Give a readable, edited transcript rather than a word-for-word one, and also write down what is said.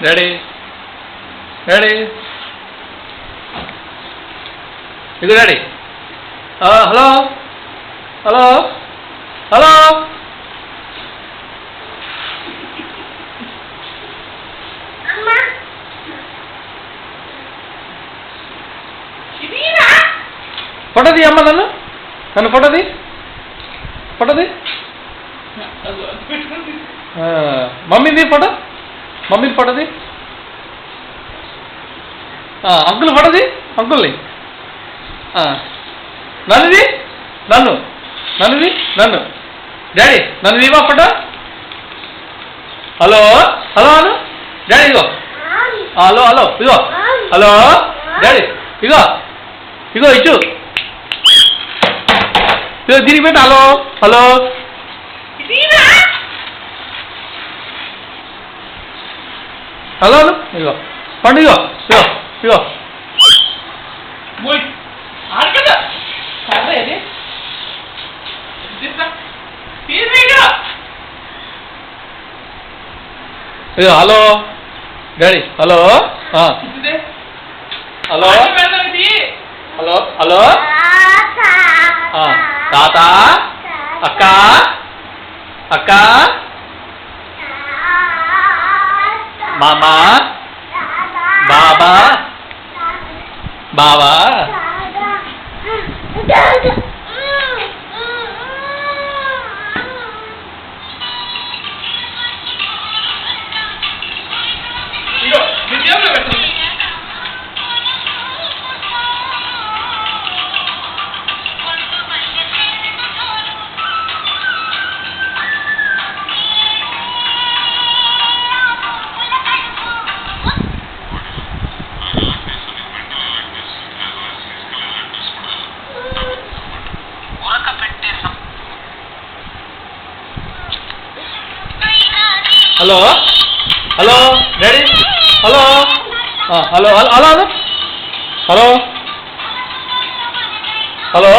Daddy daddy ఇదిగో daddy. Hello hello hello ఫోటోది అమ్మ నన్ను ఫోటోది మమ్మీది ఫోటోది అంకుల్ ఫోటోది అంకుల్ని నన్ను డాడీ నన్ను ఇవ్వ ఫోటో. హలో హలో అను డాడీ ఇగో. హలో హలో ఇగో. హలో డాడీ ఇగో ఇచ్చు ఇగో దీనికి పెట్టు. హలో హలో హలో ఇగో పండు ఇగో ఇగో ఇగో hello daddy hello hello hello hello తాత అక్క అక్క మామా బాబా బావా hello hello daddy hello hello hello hello hello hello